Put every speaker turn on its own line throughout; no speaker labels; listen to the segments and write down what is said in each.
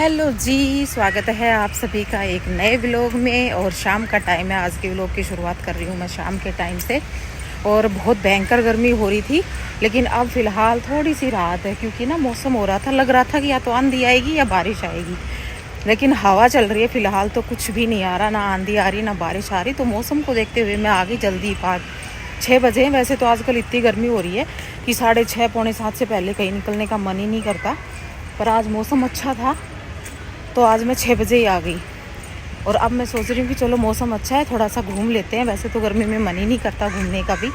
Hello जी, स्वागत है आप सभी का एक नए व्लॉग में। और शाम का टाइम है, आज के व्लॉग की शुरुआत कर रही हूँ मैं शाम के टाइम से। और बहुत भयंकर गर्मी हो रही थी, लेकिन अब फ़िलहाल थोड़ी सी राहत है, क्योंकि ना मौसम हो रहा था, लग रहा था कि या तो आंधी आएगी या बारिश आएगी, लेकिन हवा चल रही है। फ़िलहाल तो कुछ भी नहीं आ रहा, ना आंधी आ रही ना बारिश आ रही। तो मौसम को देखते हुए मैं आ गई जल्दी। 5-6 बजे। वैसे तो आजकल इतनी गर्मी हो रही है कि 6:30 पौने 7 से पहले कहीं निकलने का मन ही नहीं करता, पर आज मौसम अच्छा था तो आज मैं 6 बजे ही आ गई। और अब मैं सोच रही हूँ कि चलो मौसम अच्छा है, थोड़ा सा घूम लेते हैं। वैसे तो गर्मी में मन ही नहीं करता घूमने का भी,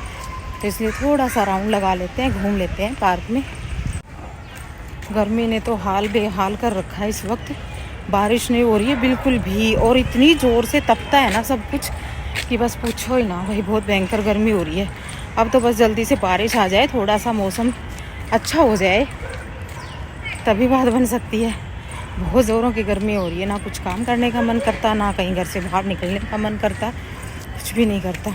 तो इसलिए थोड़ा सा राउंड लगा लेते हैं, घूम लेते हैं पार्क में। गर्मी ने तो हाल बेहाल कर रखा है इस वक्त। बारिश नहीं हो रही है बिल्कुल भी, और इतनी ज़ोर से तपता है ना सब कुछ कि बस पूछो ही ना भाई, बहुत भयंकर गर्मी हो रही है। अब तो बस जल्दी से बारिश आ जाए, थोड़ा सा मौसम अच्छा हो जाए, तभी बात बन सकती है। बहुत ज़ोरों की गर्मी हो रही है, ना कुछ काम करने का मन करता, ना कहीं घर से बाहर निकलने का मन करता, कुछ भी नहीं करता।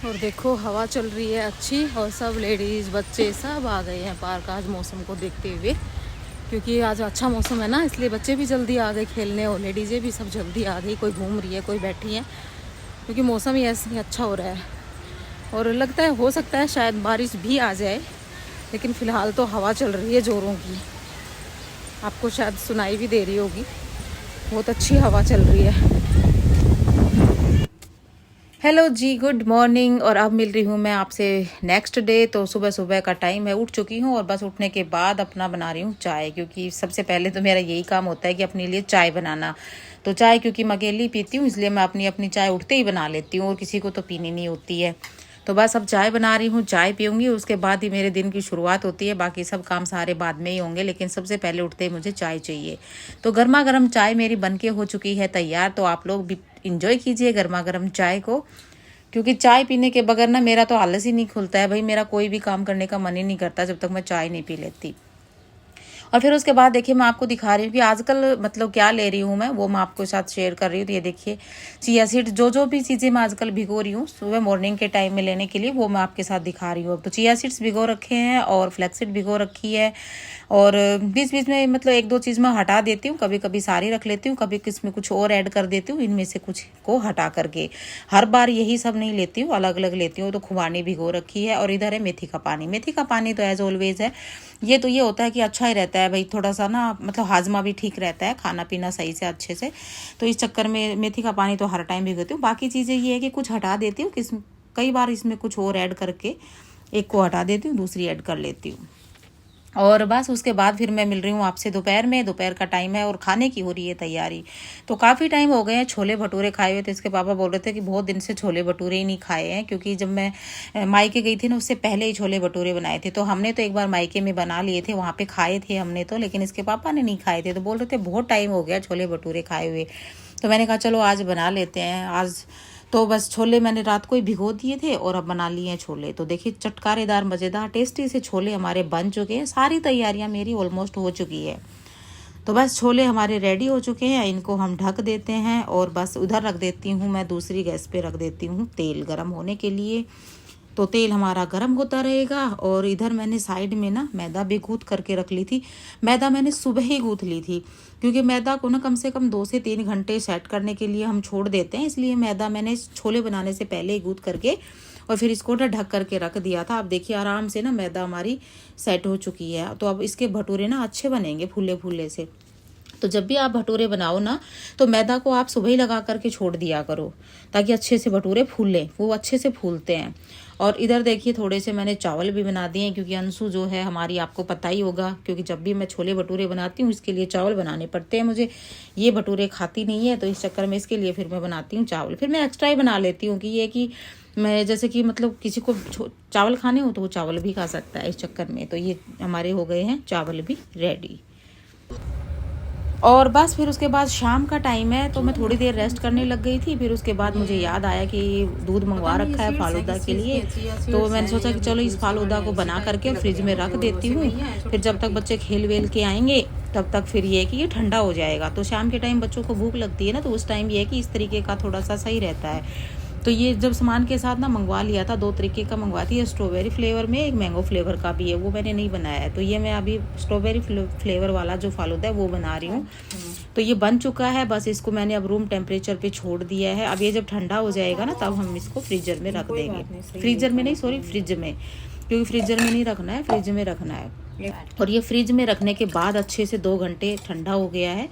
और देखो हवा चल रही है अच्छी, और सब लेडीज़ बच्चे सब आ गए हैं पार्क आज मौसम को देखते हुए, क्योंकि आज अच्छा मौसम है ना, इसलिए बच्चे भी जल्दी आ गए खेलने और लेडीज़ें भी सब जल्दी आ गई। कोई घूम रही है, कोई बैठी है, क्योंकि मौसम ही ऐसे ही अच्छा हो रहा है। और लगता है हो सकता है शायद बारिश भी आ जाए, लेकिन फ़िलहाल तो हवा चल रही है ज़ोरों की। आपको शायद सुनाई भी दे रही होगी, बहुत अच्छी हवा चल रही है। हेलो जी, गुड मॉर्निंग। और अब मिल रही हूँ मैं आपसे नेक्स्ट डे। तो सुबह सुबह का टाइम है, उठ चुकी हूँ और बस उठने के बाद अपना बना रही हूँ चाय, क्योंकि सबसे पहले तो मेरा यही काम होता है कि अपने लिए चाय बनाना। तो चाय क्योंकि मैं अकेली पीती हूँ, इसलिए मैं अपनी अपनी चाय उठते ही बना लेती हूँ, और किसी को तो पीनी नहीं होती है। तो बस अब चाय बना रही हूँ, चाय पीऊँगी, उसके बाद ही मेरे दिन की शुरुआत होती है। बाकी सब काम सारे बाद में ही होंगे, लेकिन सबसे पहले उठते ही मुझे चाय चाहिए। तो गर्मा गर्म चाय मेरी बनके हो चुकी है तैयार। तो आप लोग भी इंजॉय कीजिए गर्मा गर्म चाय को, क्योंकि चाय पीने के बगैर ना मेरा तो आलस ही नहीं खुलता है भाई। मेरा कोई भी काम करने का मन ही नहीं करता जब तक मैं चाय नहीं पी लेती। और फिर उसके बाद देखिए मैं आपको दिखा रही हूँ कि आजकल मतलब क्या ले रही हूँ मैं, वो मैं आपके साथ शेयर कर रही हूँ। तो ये देखिए चिया सीड, जो भी चीज़ें मैं आजकल भिगो रही हूँ सुबह मॉर्निंग के टाइम में लेने के लिए, वो मैं आपके साथ दिखा रही हूँ। तो चिया सीड्स भिगो रखे हैं और फ्लैक्स सीड भिगो रखी है। और बीच बीच में मतलब एक दो चीज़ मैं हटा देती हूँ, कभी कभी सारी रख लेती हूँ, कभी किसमें कुछ और ऐड कर देती हूँ, इनमें से कुछ को हटा करके। हर बार यही सब नहीं लेती हूँ, अलग अलग लेती हूँ। तो खुबानी भिगो रखी है, और इधर है मेथी का पानी। मेथी का पानी तो एज ऑलवेज है, ये तो ये होता है कि अच्छा ही रहता है भाई, थोड़ा सा ना मतलब हाजमा भी ठीक रहता है, खाना पीना सही से अच्छे से। तो इस चक्कर में मेथी का पानी तो हर टाइम भिगोती हूँ। बाकी चीज़ें ये है कि कुछ हटा देती हूँ, कई बार इसमें कुछ और ऐड करके एक को हटा देती हूँ, दूसरी ऐड कर लेती हूँ। और बस उसके बाद फिर मैं मिल रही हूँ आपसे दोपहर में। दोपहर का टाइम है और खाने की हो रही है तैयारी। तो काफ़ी टाइम हो गए हैं छोले भटूरे खाए हुए थे। इसके पापा बोल रहे थे कि बहुत दिन से छोले भटूरे ही नहीं खाए हैं, क्योंकि जब मैं मायके गई थी ना, उससे पहले ही छोले भटूरे बनाए थे। तो हमने तो एक बार मायके में बना लिए थे, वहाँ पे खाए थे हमने तो, लेकिन इसके पापा ने नहीं खाए थे। तो बोल रहे थे बहुत टाइम हो गया छोले भटूरे खाए हुए। तो मैंने कहा चलो आज बना लेते हैं। आज तो बस छोले मैंने रात को ही भिगो दिए थे और अब बना लिए हैं छोले। तो देखिए चटकारेदार मज़ेदार टेस्टी से छोले हमारे बन चुके हैं। सारी तैयारियां मेरी ऑलमोस्ट हो चुकी है। तो बस छोले हमारे रेडी हो चुके हैं, इनको हम ढक देते हैं और बस उधर रख देती हूँ मैं, दूसरी गैस पे रख देती हूँ तेल गरम होने के लिए। तो तेल हमारा गर्म होता रहेगा। और इधर मैंने साइड में ना मैदा भी गूँथ करके रख ली थी। मैदा मैंने सुबह ही गूँथ ली थी, क्योंकि मैदा को ना कम से कम 2 से 3 घंटे सेट करने के लिए हम छोड़ देते हैं, इसलिए मैदा मैंने छोले बनाने से पहले ही गूँथ करके और फिर इसको ना ढक करके रख दिया था। अब देखिए आराम से ना मैदा हमारी सेट हो चुकी है। तो अब इसके भटूरे ना अच्छे बनेंगे फूले फूले से। तो जब भी आप भटूरे बनाओ ना, तो मैदा को आप सुबह ही लगा करके छोड़ दिया करो, ताकि अच्छे से भटूरे फूलें, वो अच्छे से फूलते हैं। और इधर देखिए थोड़े से मैंने चावल भी बना दिए हैं, क्योंकि अंशु जो है हमारी, आपको पता ही होगा, क्योंकि जब भी मैं छोले भटूरे बनाती हूँ इसके लिए चावल बनाने पड़ते हैं मुझे। ये भटूरे खाती नहीं है, तो इस चक्कर में इसके लिए फिर मैं बनाती हूँ चावल। फिर मैं एक्स्ट्रा ही बना लेती हूँ कि ये कि मैं जैसे कि मतलब किसी को चावल खाने हो तो वो चावल भी खा सकता है इस चक्कर में। तो ये हमारे हो गए हैं चावल भी रेडी। और बस फिर उसके बाद शाम का टाइम है, तो मैं थोड़ी देर रेस्ट करने लग गई थी। फिर उसके बाद मुझे याद आया कि दूध मंगवा रखा है फालूदा के लिए। तो मैंने सोचा कि चलो इस फालूदा को बना करके फ्रिज में रख देती हूँ, फिर जब तक बच्चे खेल वेल के आएंगे तब तक फिर ये है कि ये ठंडा हो जाएगा। तो शाम के टाइम बच्चों को भूख लगती है ना, तो उस टाइम ये है कि इस तरीके का थोड़ा सा सही रहता है। तो ये जब सामान के साथ ना मंगवा लिया था, 2 तरीके का मंगवाती है, स्ट्रॉबेरी फ्लेवर में, एक मैंगो फ्लेवर का भी है, वो मैंने नहीं बनाया है। तो ये मैं अभी स्ट्रॉबेरी फ्लेवर वाला जो फालूदा है वो बना रही हूँ। तो ये बन चुका है, बस इसको मैंने अब रूम टेम्परेचर पे छोड़ दिया है। अब ये जब ठंडा हो जाएगा ना तब हम इसको फ्रीजर में रख देंगे। फ्रीजर में नहीं, सॉरी, फ्रिज में, क्योंकि फ्रीजर में नहीं रखना है, फ्रिज में रखना है। और ये फ्रिज में रखने के बाद अच्छे से 2 घंटे ठंडा हो गया है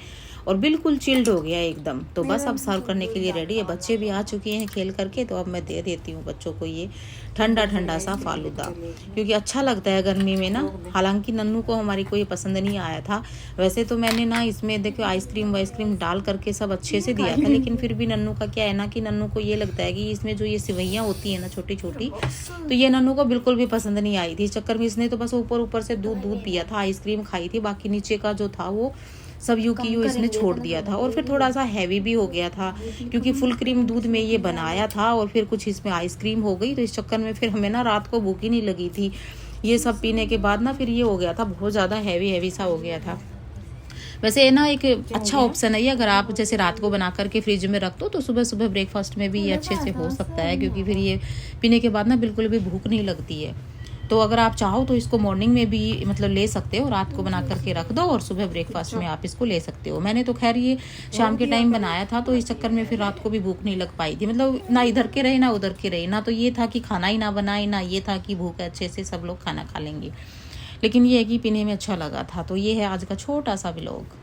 और बिल्कुल चिल्ड हो गया है एकदम। तो बस अब सर्व करने के लिए रेडी है। बच्चे भी आ चुके हैं खेल करके, तो अब मैं दे देती हूँ बच्चों को ये ठंडा ठंडा सा फालूदा, क्योंकि अच्छा लगता है गर्मी में ना। हालांकि नन्नू को हमारी को ये पसंद नहीं आया था। वैसे तो मैंने ना इसमें देखो आइसक्रीम डाल करके सब अच्छे से दिया था, लेकिन फिर भी नन्नू का क्या है ना कि नन्नू को ये लगता है कि इसमें जो ये सिवैयाँ होती है ना छोटी छोटी, तो ये नन्नू को बिल्कुल भी पसंद नहीं आई थी। इस चक्कर में इसने तो बस ऊपर ऊपर से दूध पिया था, आइसक्रीम खाई थी, बाकी नीचे का जो था वो सब यूं की यूं इसने छोड़ दिया था। और फिर थोड़ा सा हैवी भी हो गया था, क्योंकि फुल क्रीम दूध में ये बनाया था और फिर कुछ इसमें आइसक्रीम हो गई। तो इस चक्कर में फिर हमें ना रात को भूख ही नहीं लगी थी। ये सब पीने के बाद ना फिर ये हो गया था, बहुत ज़्यादा हैवी सा हो गया था। वैसे ये ना एक अच्छा ऑप्शन है ये, अगर आप जैसे रात को बना करके फ्रिज में रख दो तो सुबह सुबह ब्रेकफास्ट में भी ये अच्छे से हो सकता है, क्योंकि फिर ये पीने के बाद ना बिल्कुल भी भूख नहीं लगती है। तो अगर आप चाहो तो इसको मॉर्निंग में भी मतलब ले सकते हो, रात को बना करके रख दो और सुबह ब्रेकफास्ट में आप इसको ले सकते हो। मैंने तो खैर ये शाम के टाइम बनाया था, तो इस चक्कर में फिर रात को भी भूख नहीं लग पाई थी। मतलब ना इधर के रहे ना उधर के रहे, ना तो ये था कि खाना ही ना बनाए, ना ये था कि भूख अच्छे से सब लोग खाना खा लेंगे। लेकिन ये है कि पीने में अच्छा लगा था। तो ये है आज का छोटा सा व्लॉग।